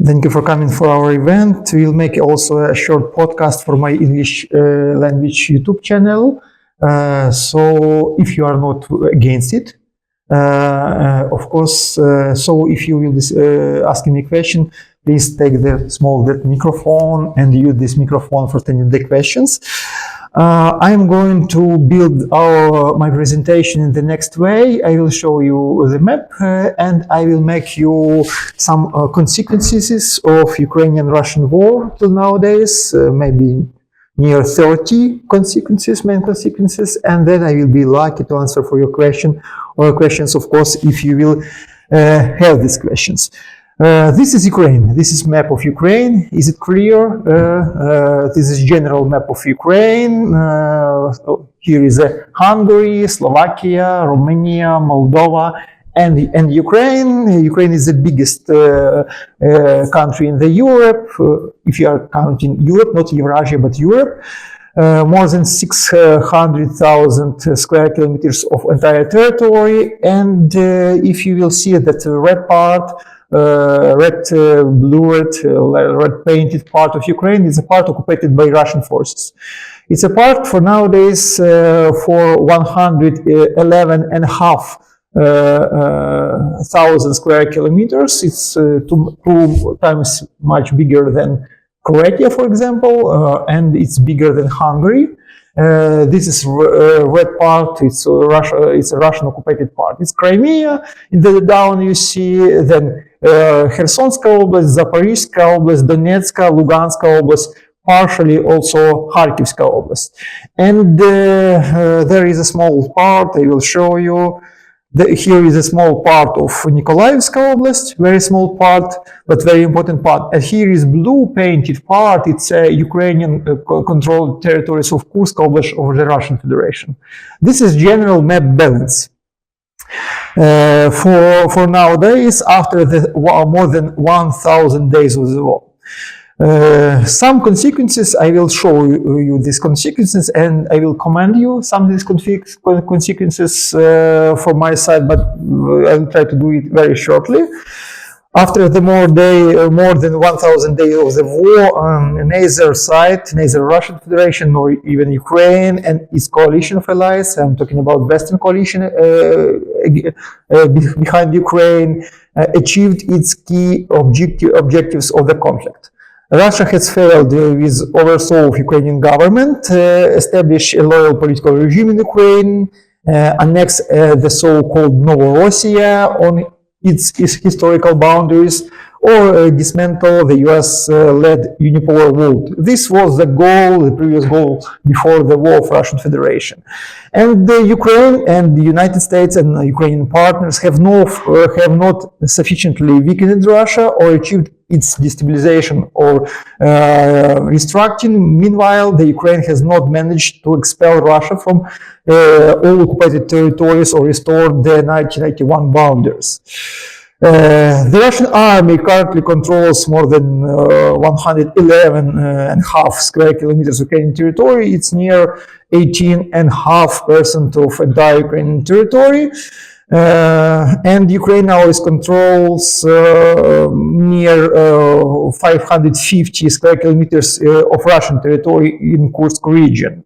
Thank you for coming for our event. We'll make also a short podcast for my English language YouTube channel. So if you are not against it, of course, so if you will be asking me a question, please take the small microphone and use this microphone for sending the questions. I'm going to build my presentation in the next way. I will show you the map and I will make you some consequences of Ukrainian-Russian war till nowadays, maybe near 30 main consequences, and then I will be lucky to answer for your question or questions, of course, if you will have these questions. This is Ukraine. This is map of Ukraine. Is it clear? This is general map of Ukraine. Here is Hungary, Slovakia, Romania, Moldova, and Ukraine. Ukraine is the biggest country in the Europe. If you are counting Europe, not Eurasia, but Europe. More than 600,000 square kilometers of entire territory. And if you will see that the red part, red painted part of Ukraine is a part occupied by Russian forces. It's a part for nowadays for 111,500 square kilometers. It's two times much bigger than Croatia, for example, and it's bigger than Hungary. This is red part. It's Russia. It's a Russian occupied part. It's Crimea. In the down you see then Khersonska Oblast, Zaporizhska Oblast, Donetska, Luganska Oblast, partially also Kharkivska Oblast. And there is a small part. I will show you. Here is a small part of Nikolaevska Oblast, very small part, but very important part. And here is blue painted part. It's Ukrainian controlled territories of Kursk Oblast over the Russian Federation. This is general map balance. For nowadays, after the more than 1,000 days of the war. Some consequences, I will show you these consequences and I will commend you some of these consequences from my side, but I will try to do it very shortly. After the more than 1,000 days of the war, neither side, neither Russian Federation nor even Ukraine and its coalition of allies, I'm talking about Western coalition behind Ukraine, achieved its key objectives of the conflict. Russia has failed with overthrow of Ukrainian government, establish a loyal political regime in Ukraine, annex the so-called Novorossiya on its historical boundaries, or dismantle the US-led unipolar world. This was the goal, the previous goal before the war of Russian Federation. And Ukraine and the United States and Ukrainian partners have not sufficiently weakened Russia or achieved its destabilization or restructuring. Meanwhile, the Ukraine has not managed to expel Russia from all occupied territories or restore the 1991 boundaries. The Russian army currently controls more than 111.5 square kilometers of Ukrainian territory. It's near 18.5% of entire Ukrainian territory. And Ukraine now controls near 550 square kilometers of Russian territory in Kursk region.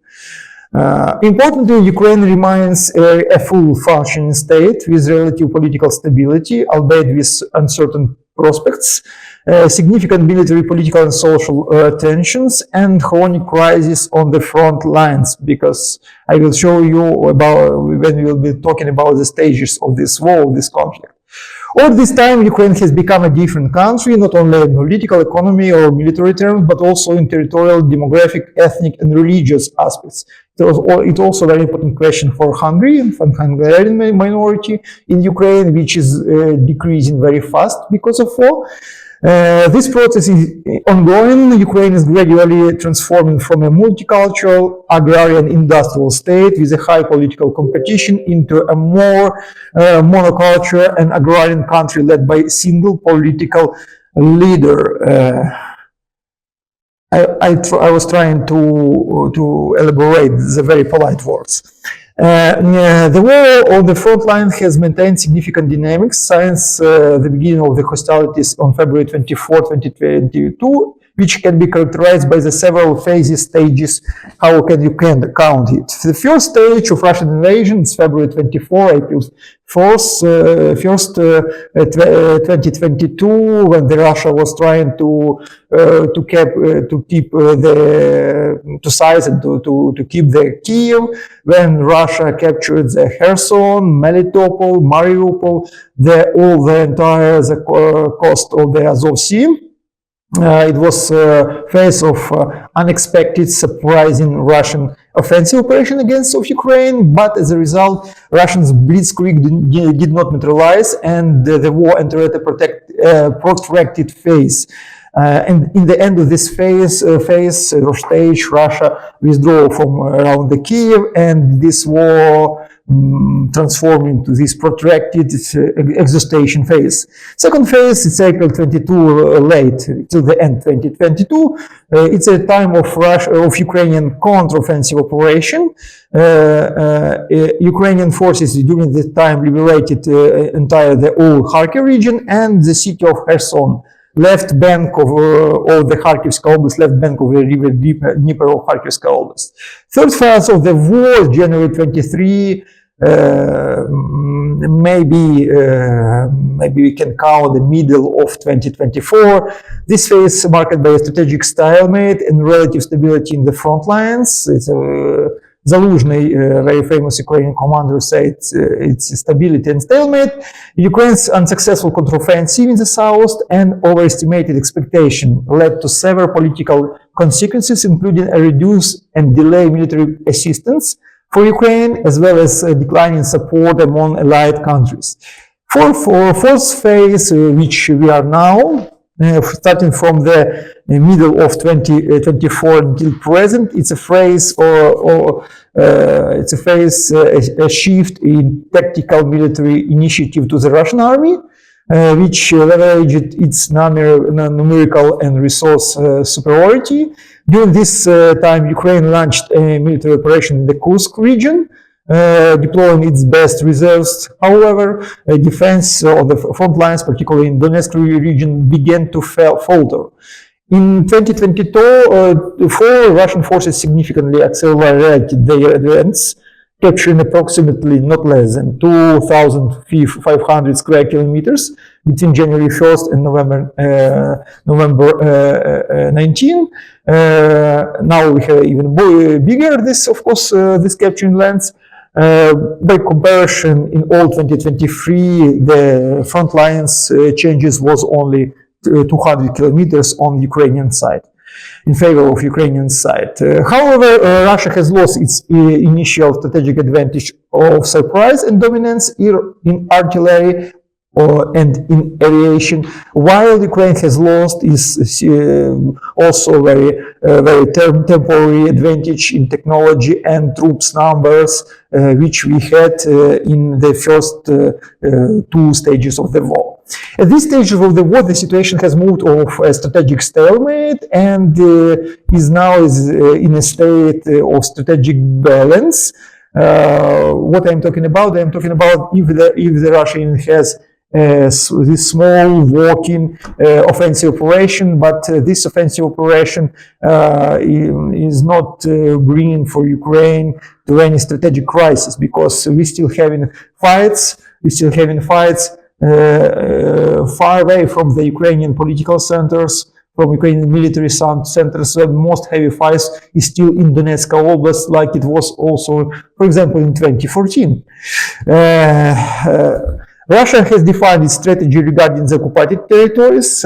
Importantly, Ukraine remains a full functioning state with relative political stability, albeit with uncertain prospects, significant military, political and social tensions, and chronic crisis on the front lines, because I will show you about when we will be talking about the stages of this war, this conflict. All this time, Ukraine has become a different country, not only in political, economy, or military terms, but also in territorial, demographic, ethnic, and religious aspects. It's also a very important question for Hungary and for Hungarian minority in Ukraine, which is decreasing very fast because of war. This process is ongoing. Ukraine is gradually transforming from a multicultural, agrarian, industrial state with a high political competition into a more monoculture and agrarian country led by a single political leader. I was trying to elaborate the very polite words. The war on the front line has maintained significant dynamics since the beginning of the hostilities on February 24, 2022, which can be characterized by the several stages. How can you count it? The first stage of Russian invasion is February 24, April 1st, 2022, when the Russia was trying to seize and to keep the Kyiv, when Russia captured the Kherson, Melitopol, Mariupol, all the entire coast of the Azov Sea. It was a phase of unexpected, surprising Russian offensive operation against Ukraine, but as a result, Russians' blitzkrieg did not materialize, and the war entered a protracted phase. And in the end of this phase or stage, Russia withdrew from around the Kyiv, and this war transformed into this protracted exhaustion phase. Second phase, it's April 22 late till the end 2022. It's a time of Ukrainian counteroffensive operation. Ukrainian forces during this time liberated the whole Kharkiv region and the city of Kherson, left bank of the Kharkivska Oblast, left bank of the river Dnieper of Kharkivska Oblast. Third phase of the war, January 23, maybe we can count the middle of 2024. This phase marked by a strategic stalemate and relative stability in the front lines. It's Zaluzhny, very famous Ukrainian commander, said it's stability and stalemate. Ukraine's unsuccessful counteroffensive in the south and overestimated expectation led to several political consequences, including a reduced and delayed military assistance for Ukraine, as well as declining support among allied countries. Fourth phase, which we are now, starting from the middle of 2024 until present, it's a phase a shift in tactical military initiative to the Russian army, which leveraged its numerical and resource superiority. During this time, Ukraine launched a military operation in the Kursk region, deploying its best reserves. However, defense on the front lines, particularly in Donetsk region, began to falter. In 2022, Russian forces significantly accelerated their advance, capturing approximately not less than 2,500 square kilometers between January 1st and November 19. Now we have even bigger this capturing lands. By comparison, in all 2023, the front lines changes was only 200 kilometers on the Ukrainian side, in favor of Ukrainian side. However, Russia has lost its initial strategic advantage of surprise and dominance in artillery and in aviation, while Ukraine has lost its also very temporary advantage in technology and troops numbers, which we had in the first two stages of the war. At this stage of the war, the situation has moved off a strategic stalemate and is now in a state of strategic balance. What I'm talking about? I'm talking about if the Russian has this small walking offensive operation, but this offensive operation is not bringing for Ukraine to any strategic crisis, because we're still having fights far away from the Ukrainian political centers, from Ukrainian military centers. The most heavy fights is still in Donetsk Oblast, like it was also, for example, in 2014. Russia has defined its strategy regarding the occupied territories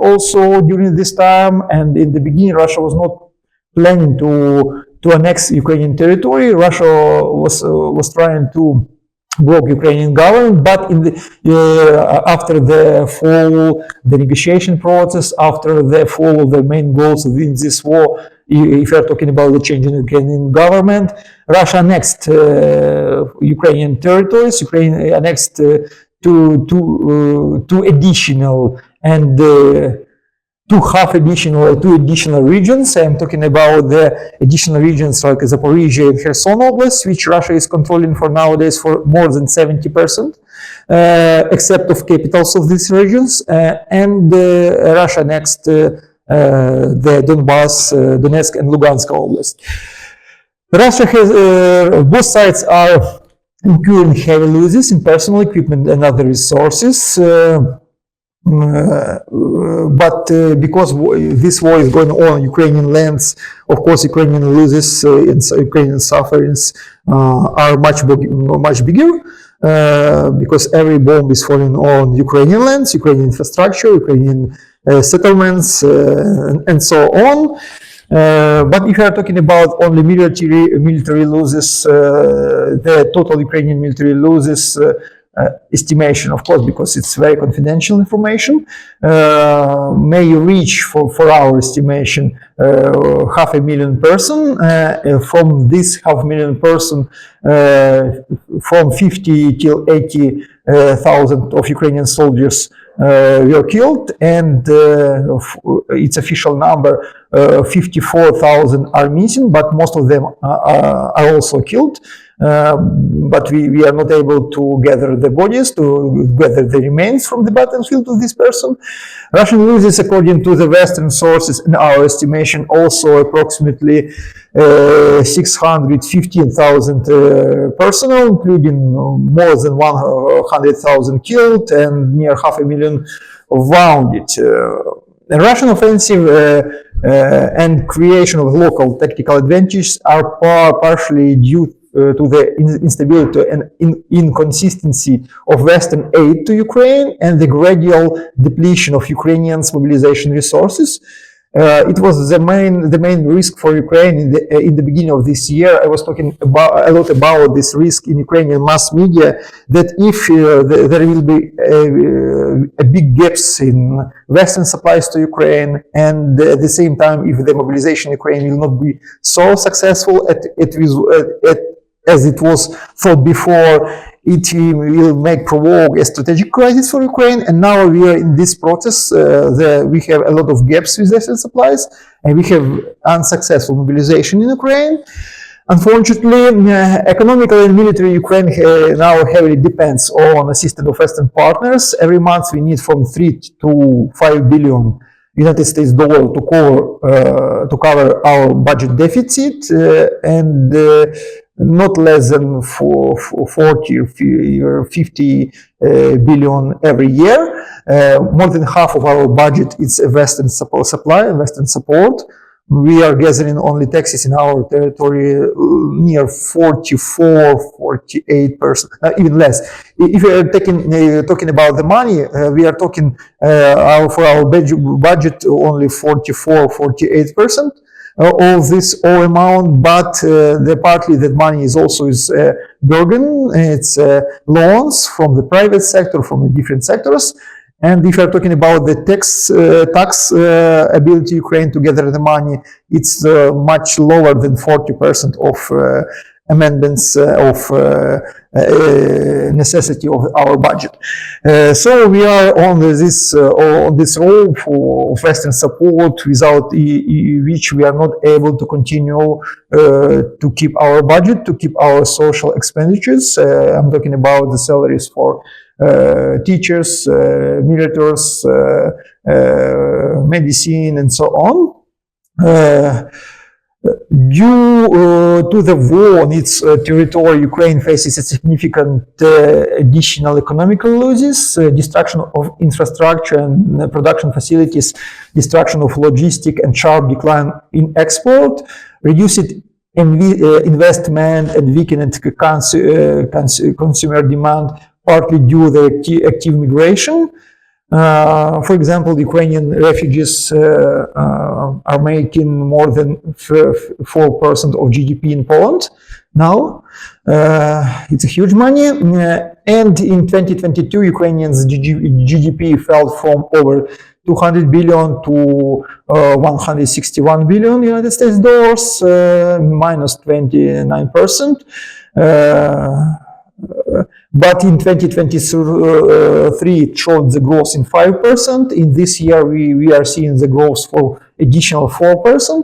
also during this time, and in the beginning Russia was not planning to annex Ukrainian territory. Russia was trying to block Ukrainian government, but after the fall, the negotiation process, after the fall of the main goals in this war, if you're talking about the change in Ukrainian government, Russia annexed Ukrainian territories. Ukraine annexed two additional and two additional regions. I'm talking about the additional regions like Zaporizhia and Kherson Oblast, which Russia is controlling for nowadays for more than 70%, except of capitals of these regions, and Russia next the Donbass, Donetsk and Lugansk Oblast. Russia has, both sides are incurring heavy losses in personal equipment and other resources. But because this war is going on Ukrainian lands, of course, Ukrainian losses and Ukrainian sufferings are much bigger, because every bomb is falling on Ukrainian lands, Ukrainian infrastructure, Ukrainian settlements, and so on. But if you are talking about only military losses, the total Ukrainian military losses estimation, of course, because it's very confidential information, may reach, for our estimation, 500,000 persons. From this 500,000 persons, from 50 till 80,000 of Ukrainian soldiers were killed, and its official number, 54,000 are missing, but most of them are also killed. But we are not able to gather the bodies, to gather the remains from the battlefield of this person. Russian losses, according to the Western sources, in our estimation, also approximately 615,000 personnel, including more than 100,000 killed and near 500,000 wounded. The Russian offensive and creation of local tactical advantages are partially due to the instability and inconsistency of Western aid to Ukraine and the gradual depletion of Ukrainians' mobilization resources. It was the main risk for Ukraine in the beginning of this year. I was talking a lot about this risk in Ukrainian mass media, that if there will be a big gaps in Western supplies to Ukraine, and at the same time, if the mobilization in Ukraine will not be so successful as it was thought before, it will provoke a strategic crisis for Ukraine. And now we are in this process. We have a lot of gaps with Western supplies, and we have unsuccessful mobilization in Ukraine. Unfortunately, economically and military Ukraine now heavily depends on assistance of Western partners. Every month we need from 3 to 5 billion United States dollar to cover our budget deficit, and not less than 40 or 50 billion every year. More than half of our budget is Western support. We are gathering only taxes in our territory near 44-48%, even less. If we are talking about the money, we are talking for our budget only 44-48%. Of this all amount, but partly that money is also burden. It's loans from the private sector, from the different sectors. And if you're talking about the tax ability Ukraine to gather the money, it's much lower than 40% of amendments of necessity of our budget. So we are on this road for Western support, without which we are not able to continue to keep our budget, to keep our social expenditures. I'm talking about the salaries for teachers, militaries, medicine, and so on. Due to the war on its territory, Ukraine faces a significant additional economical losses, destruction of infrastructure and production facilities, destruction of logistic, and sharp decline in export, reduced investment, and weakened consumer demand, partly due to the active migration. For example, Ukrainian refugees are making more than 4% of GDP in Poland now. It's a huge money. And in 2022, Ukrainians' GDP fell from over 200 billion to 161 billion United States dollars, minus 29%. but in 2023 it showed the growth in 5%. In this year we are seeing the growth for additional 4%.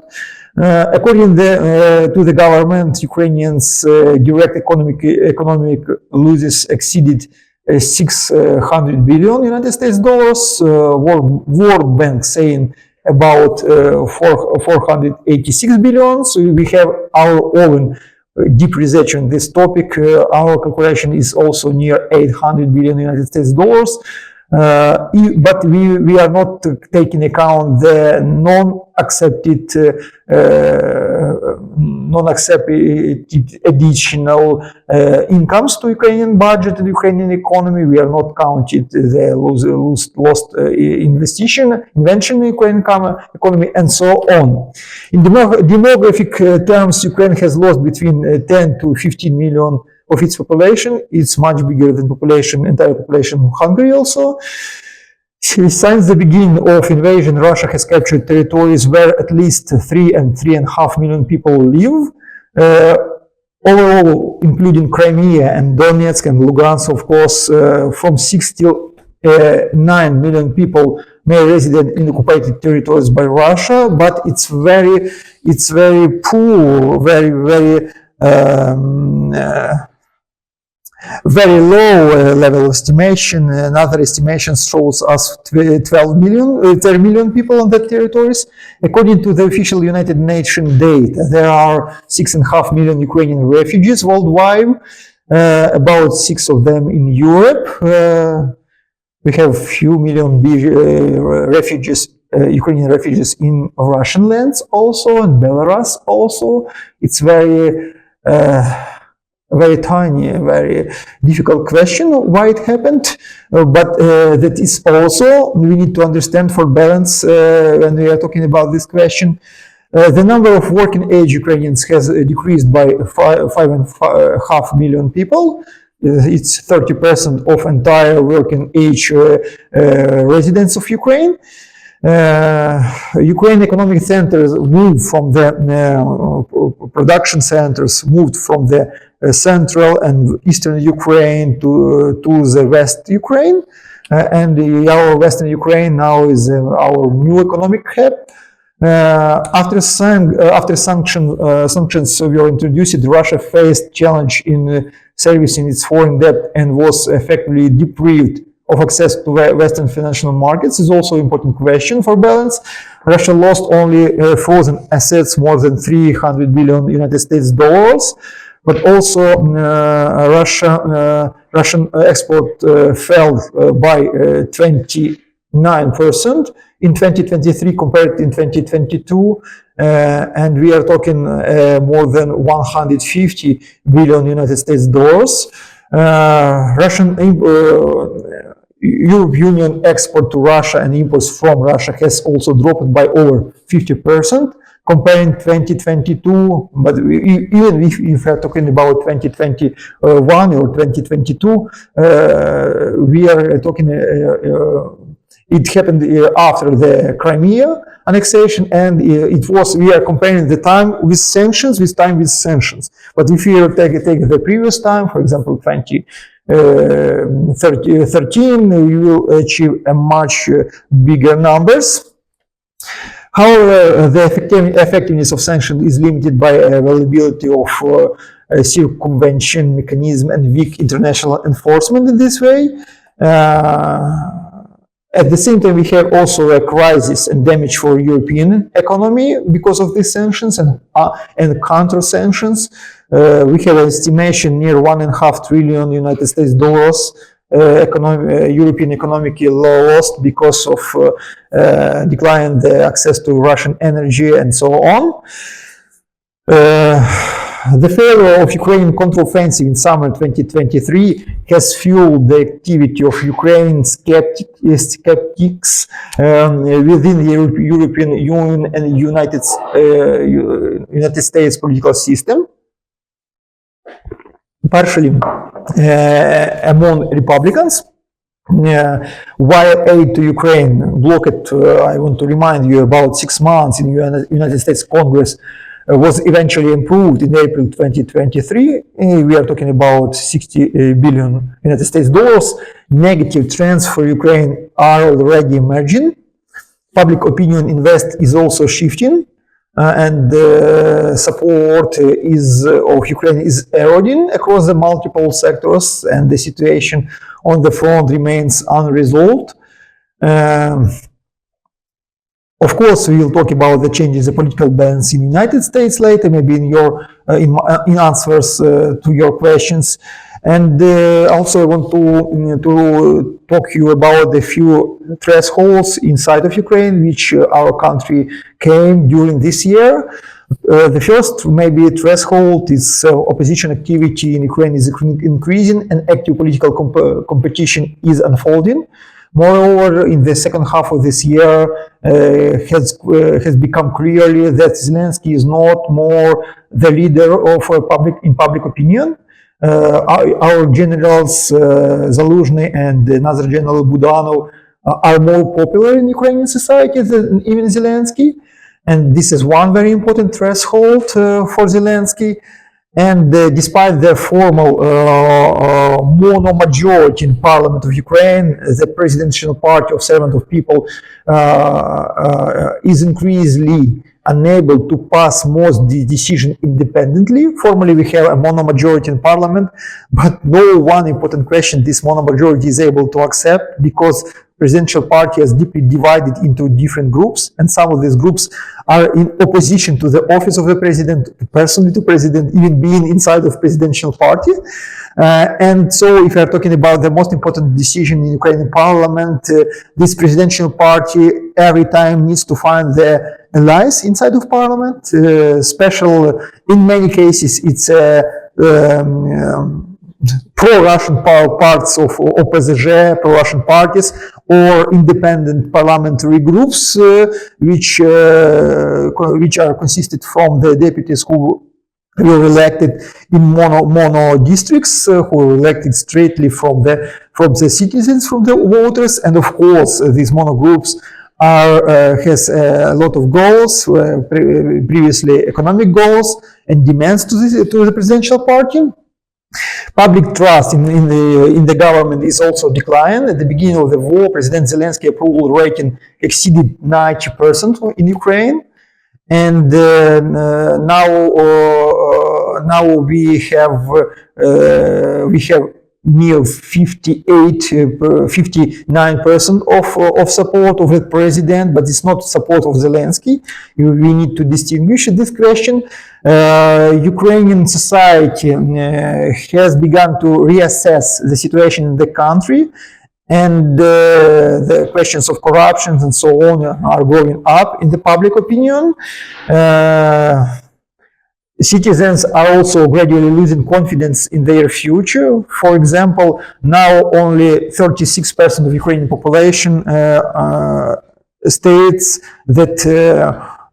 According to the government, Ukrainians' direct economic losses exceeded 600 billion United States dollars. World Bank saying about 486 billion. So we have our own deep research on this topic. Our calculation is also near 800 billion United States dollars. But we are not taking account the non-accepted additional incomes to Ukrainian budget and Ukrainian economy. We are not counting the lost invention in Ukrainian economy, and so on. In demographic terms, Ukraine has lost between 10 to 15 million of its population. It's much bigger than entire population of Hungary also. Since the beginning of invasion, Russia has captured territories where at least 3 and 3.5 million people live. Overall, including Crimea and Donetsk and Lugansk, of course, from 6 till 9 million people may reside in occupied territories by Russia, but it's very poor, very low level estimation. Another estimation shows us 30 million people on that territories. According to the official United Nations data, there are 6.5 million Ukrainian refugees worldwide, about 6 of them in Europe. We have few million refugees, Ukrainian refugees in Russian lands also, and Belarus also. It's very tiny, very difficult question why it happened, but that is also we need to understand for balance when we are talking about this question. The number of working age Ukrainians has decreased by 5.5 million people. It's 30% of entire working age residents of Ukraine. Ukraine economic centers moved from the production centers moved from the central and eastern Ukraine to the west Ukraine, and our western Ukraine now is our new economic hub. After sanctions were introduced, Russia faced challenge in servicing its foreign debt and was effectively deprived of access to Western financial markets. Is also an important question for balance. Russia lost only frozen assets more than 300 billion United States dollars, but also Russian export fell by 29% in 2023 compared in 2022, and we are talking more than 150 billion United States dollars. Europe Union export to Russia and imports from Russia has also dropped by over 50% comparing 2022. But even if we are talking about 2021 or 2022, we are talking. It happened after the Crimea annexation, and we are comparing the time with sanctions with time with sanctions. But if you take the previous time, for example, 2013, you will achieve a much bigger numbers. However, the effectiveness of sanctions is limited by availability of circumvention mechanism and weak international enforcement in this way. At the same time, we have also a crisis and damage for European economy because of these sanctions and counter-sanctions. We have an estimation near 1.5 trillion United States dollars European economic lost because of declined access to Russian energy and so on. The failure of Ukrainian counteroffensive in summer 2023 has fueled the activity of Ukrainian skeptics within the European Union and United States political system, partially among Republicans. While aid to Ukraine blocked, I want to remind you, about 6 months in United States Congress, was eventually improved in April 2023. We are talking about 60 billion United States dollars. Negative trends for Ukraine are already emerging. Public opinion in West is also shifting, and support of Ukraine is eroding across the multiple sectors, and the situation on the front remains unresolved. Of course, we will talk about the changes in the political balance in the United States later, maybe in answers to your questions. And also I want to talk to you about the few thresholds inside of Ukraine, which our country came during this year. The first maybe threshold is opposition activity in Ukraine is increasing and active political competition is unfolding. Moreover, in the second half of this year, has become clearly that Zelensky is not more the leader of public opinion. Our generals Zaluzhny and another general Budanov are more popular in Ukrainian society than even Zelensky, and this is one very important threshold for Zelensky. And despite their formal mono majority in Parliament of Ukraine, the presidential party of Servant of People is increasingly unable to pass most decisions independently. Formally, we have a mono majority in Parliament, but no one important question this mono majority is able to accept, because presidential party is deeply divided into different groups, and some of these groups are in opposition to the office of the president, personally to president, even being inside of presidential party. And so if we are talking about the most important decision in Ukrainian parliament, this presidential party every time needs to find the allies inside of parliament. In many cases, it's pro-Russian parts of OPZZ, pro-Russian parties, or independent parliamentary groups, which are consisted from the deputies who were elected in mono districts, who were elected straightly from the citizens, from the voters, and of course these mono groups has a lot of goals, previously economic goals and demands to the presidential party. Public trust in the government is also declining. At the beginning of the war, President Zelensky approval rating exceeded 90% in Ukraine, and now we have near 59% of support of the president, but it's not support of Zelensky. We need to distinguish this question. Ukrainian society has begun to reassess the situation in the country, and the questions of corruption and so on are going up in the public opinion. Citizens are also gradually losing confidence in their future. For example, now only 36% of Ukrainian population states that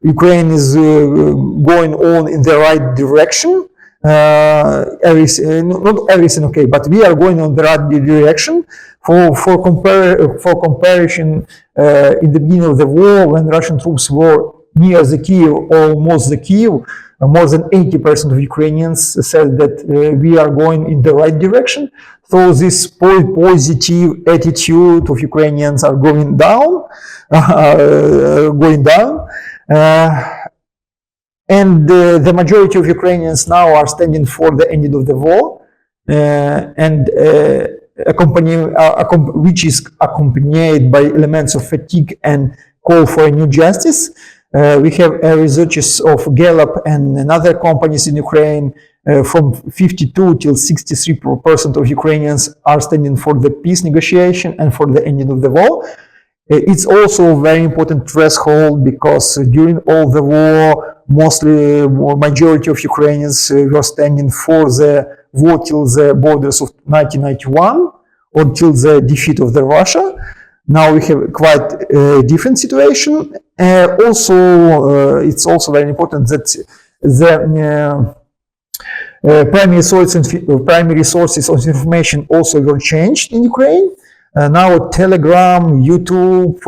Ukraine is going on in the right direction. Not everything okay, but we are going on the right direction. For comparison, in the beginning of the war, when Russian troops were near the Kyiv, almost the Kyiv, more than 80% of Ukrainians said that we are going in the right direction. So this positive attitude of Ukrainians are going down, and the majority of Ukrainians now are standing for the ending of the war, which is accompanied by elements of fatigue and call for a new justice. We have researches of Gallup and other companies in Ukraine. From 52 till 63% of Ukrainians are standing for the peace negotiation and for the ending of the war. It's also a very important threshold, because during all the war, majority of Ukrainians were standing for the war till the borders of 1991 or till the defeat of the Russia. Now we have quite a different situation. It's also very important that the primary sources of information also were changed in Ukraine. Now Telegram, YouTube,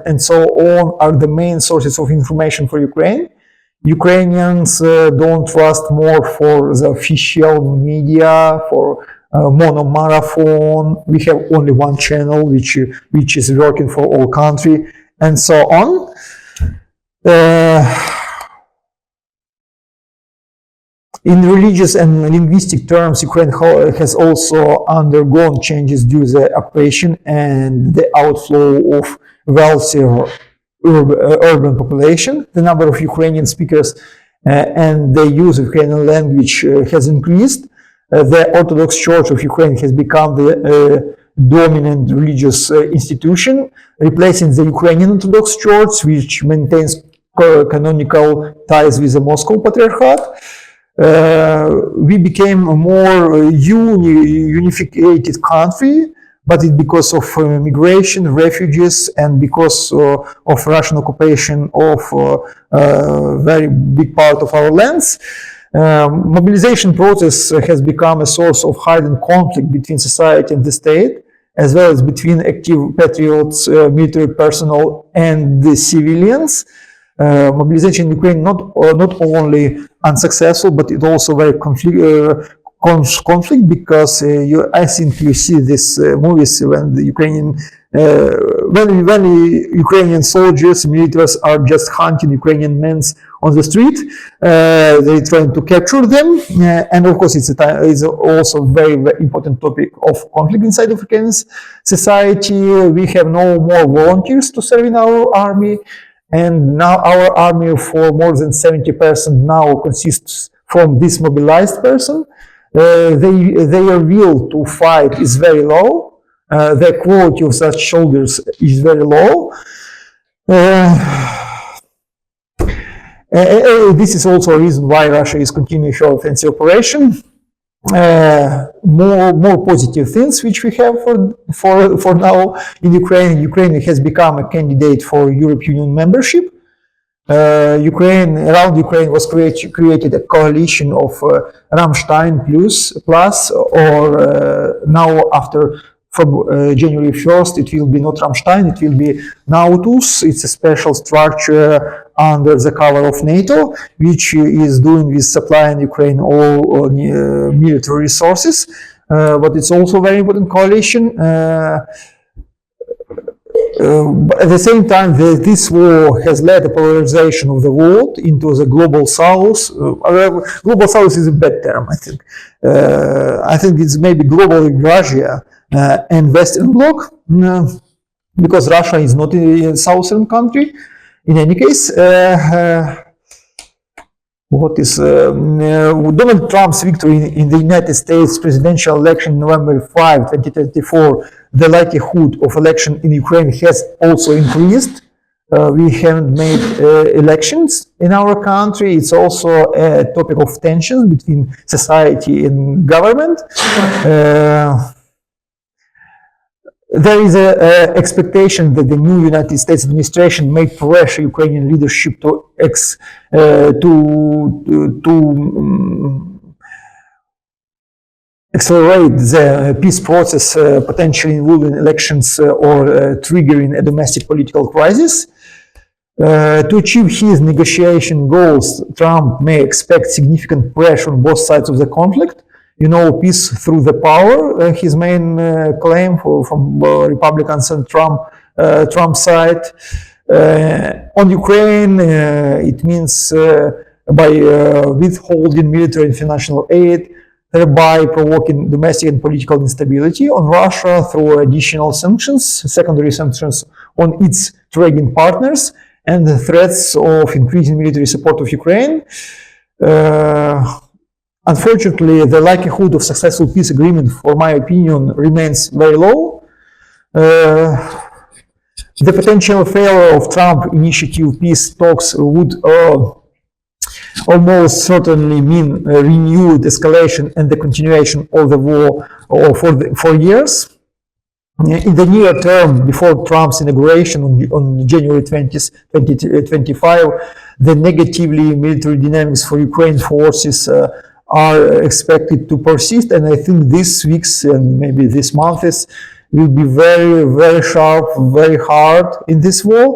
and so on are the main sources of information for Ukraine. Ukrainians don't trust more for the official media, for monomarathon. We have only one channel which is working for all country, and so on. In religious and linguistic terms, Ukraine has also undergone changes due to the occupation and the outflow of wealthier urban population. The number of Ukrainian speakers and the use of Ukrainian language has increased. The Orthodox Church of Ukraine has become the dominant religious institution, replacing the Ukrainian Orthodox Church, which maintains canonical ties with the Moscow Patriarchate. We became a more unified country, but it's because of migration, refugees, and because of Russian occupation of a very big part of our lands. Mobilization process has become a source of hidden conflict between society and the state, as well as between active patriots, military personnel, and the civilians. Mobilization in Ukraine not only unsuccessful, but it also very conflict because I think you see these movies when the Ukrainian soldiers, militaries are just hunting Ukrainian men on the street. They're trying to capture them, and of course it's also a very, very important topic of conflict inside of Ukrainian society. We have no more volunteers to serve in our army. And now our army for more than 70% now consists from this mobilized person. Their will to fight is very low. The quality of such soldiers is very low. This is also a reason why Russia is continuing her offensive operation. More positive things which we have for now in Ukraine. Ukraine has become a candidate for European Union membership. Around Ukraine was created a coalition of Rammstein plus, or now from January 1st, it will be not Rammstein, it will be NAUTUS. It's a special structure under the cover of NATO, which is doing with supplying Ukraine all military resources. But it's also a very important coalition. At the same time, this war has led a polarization of the world into the global south. Global south is a bad term, I think. I think it's maybe global Russia and Western Bloc, because Russia is not a southern country. In any case, Donald Trump's victory in the United States presidential election November 5, 2024, the likelihood of election in Ukraine has also increased. We haven't made elections in our country. It's also a topic of tensions between society and government. There is an expectation that the new United States administration may pressure Ukrainian leadership to accelerate the peace process, potentially involving elections or triggering a domestic political crisis. To achieve his negotiation goals, Trump may expect significant pressure on both sides of the conflict. Peace through the power, his main claim from Republicans and Trump side. On Ukraine, it means by withholding military and financial aid, thereby provoking domestic and political instability. On Russia, through additional sanctions, secondary sanctions on its trading partners, and the threats of increasing military support of Ukraine. Unfortunately, the likelihood of successful peace agreement, for my opinion, remains very low. The potential failure of Trump initiative peace talks would almost certainly mean renewed escalation and the continuation of the war for years. In the near term, before Trump's inauguration on January 20th, 2025, the negatively military dynamics for Ukraine forces are expected to persist, and I think this week's and maybe this month's will be very, very sharp, very hard in this war.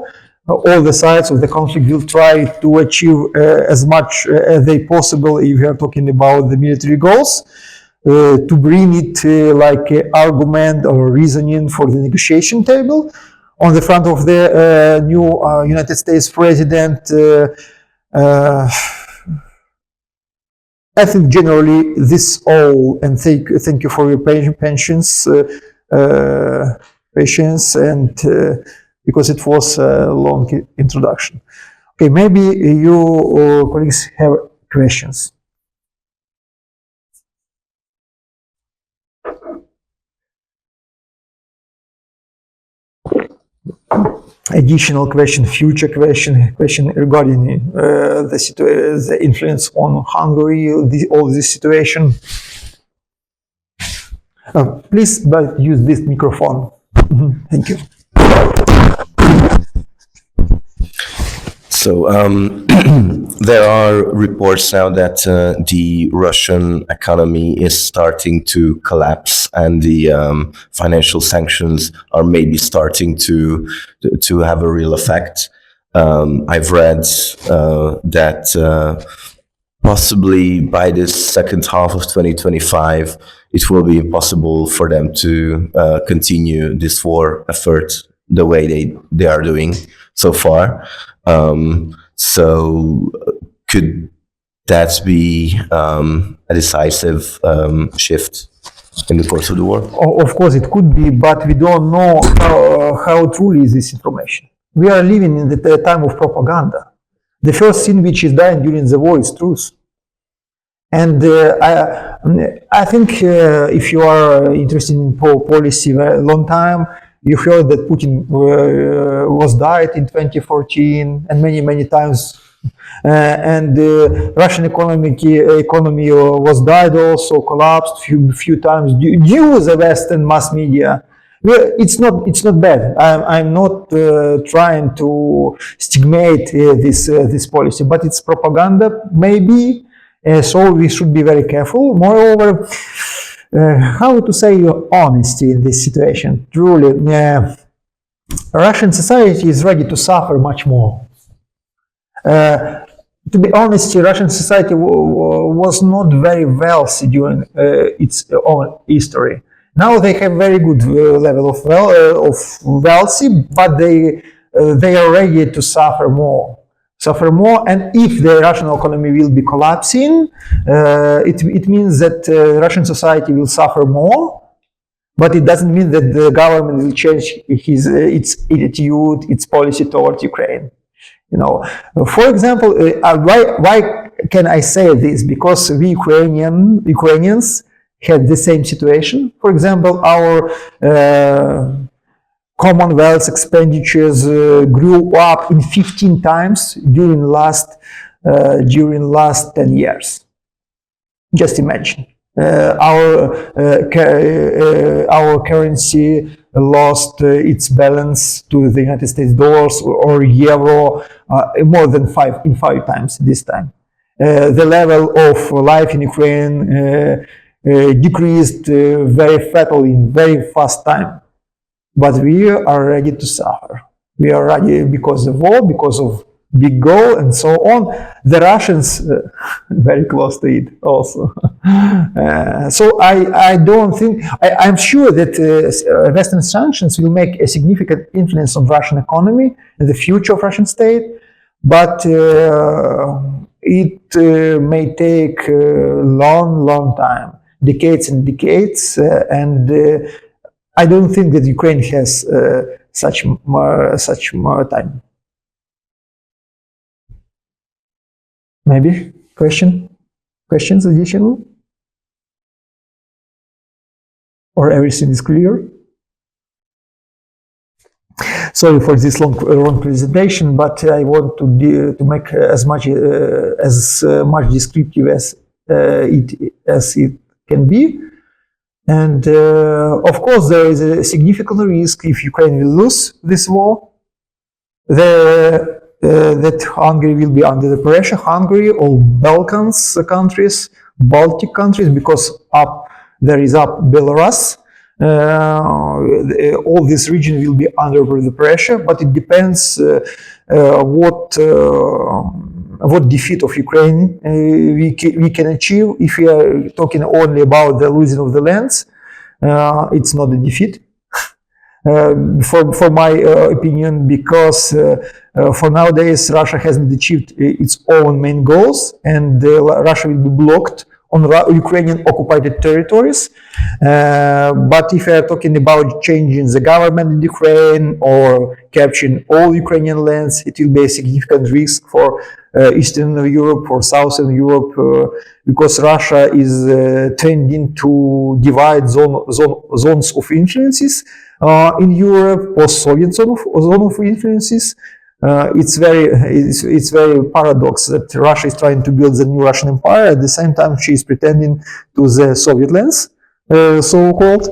all the sides of the conflict will try to achieve as much as they possible, if we are talking about the military goals, to bring it like an argument or reasoning for the negotiation table. On the front of the new United States president, I think generally this all, and thank you for your patience, and because it was a long introduction. Okay, maybe you colleagues have questions. Additional question, future question regarding the influence on Hungary, all this situation. Please use this microphone. Thank you. So there are reports now that the Russian economy is starting to collapse, and the financial sanctions are maybe starting to have a real effect. I've read that possibly by the second half of 2025, it will be impossible for them to continue this war effort the way they are doing so far. So could that be a decisive shift in the course of the war? Of course it could be, but we don't know how truly is this information. We are living in the time of propaganda. The first thing which is done during the war is truth. And I think if you are interested in policy a long time, you heard that Putin was died in 2014 and many times, and Russian economy was died also, collapsed few times due to the Western mass media. It's not bad. I'm not trying to stigmate this policy, but it's propaganda maybe. So we should be very careful. Moreover, how to say honesty in this situation? Truly, Russian society is ready to suffer much more. To be honest, Russian society was not very wealthy during its own history. Now they have very good level of wealthy, but they are ready to suffer more. And if the Russian economy will be collapsing, it means that Russian society will suffer more, but it doesn't mean that the government will change its attitude, its policy towards Ukraine. You know, for example, why can I say this? Because we Ukrainians had the same situation. For example, our Commonwealth expenditures grew up in 15 times during last 10 years. Just imagine. Our currency lost its balance to the United States dollars or euro more than five times this time. The level of life in Ukraine decreased very fatally in very fast time. But we are ready to suffer. We are ready because of war, because of big goal, and so on. The Russians very close to it also. So I don't think, I'm sure that Western sanctions will make a significant influence on Russian economy and the future of Russian state, but it may take a long time, decades and decades, and I don't think that Ukraine has such more time. Maybe questions additional? Or everything is clear? Sorry for this long presentation, but I want to make as much descriptive as it can be. And of course, there is a significant risk if Ukraine will lose this war, that Hungary will be under the pressure. Hungary, all Balkans countries, Baltic countries, because there is Belarus, all this region will be under the pressure, but it depends what defeat of Ukraine we can achieve. If we are talking only about the losing of the lands, it's not a defeat. For my opinion, because for nowadays Russia hasn't achieved its own main goals, and Russia will be blocked on Ukrainian occupied territories. But if we are talking about changing the government in Ukraine or capturing all Ukrainian lands, it will be a significant risk for Eastern Europe, for Southern Europe, because Russia is tending to divide zones of influences in Europe, post-Soviet zone of influences. It's very paradox that Russia is trying to build the new Russian Empire. At the same time, she is pretending to the Soviet lands, so-called.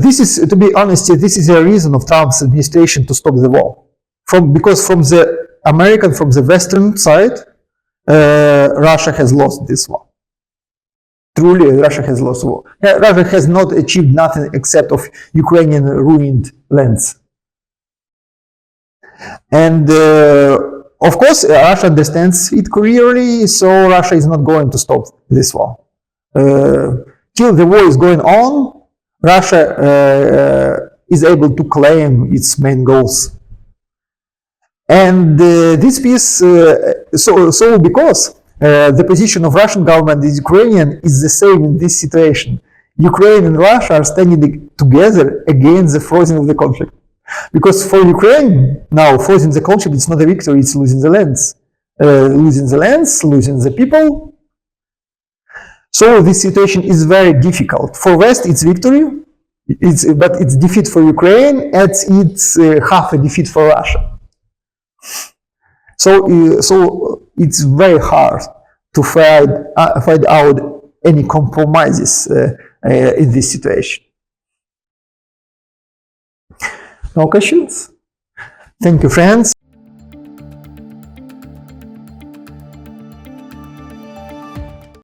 This is, to be honest, this is a reason of Trump's administration to stop the war. Because from the American, from the Western side, Russia has lost this war. Truly, Russia has lost war. Russia has not achieved nothing except of Ukrainian ruined lands. And of course, Russia understands it clearly, so Russia is not going to stop this war. Till the war is going on, Russia is able to claim its main goals. And this piece, because the position of Russian government is Ukrainian is the same in this situation. Ukraine and Russia are standing together against the freezing of the conflict. Because for Ukraine, now freezing the conflict is not a victory, it's losing the lands. Losing the people. So this situation is very difficult. For West, it's victory, but it's defeat for Ukraine, and it's half a defeat for Russia. So it's very hard to find out any compromises in this situation. No questions? Thank you, friends.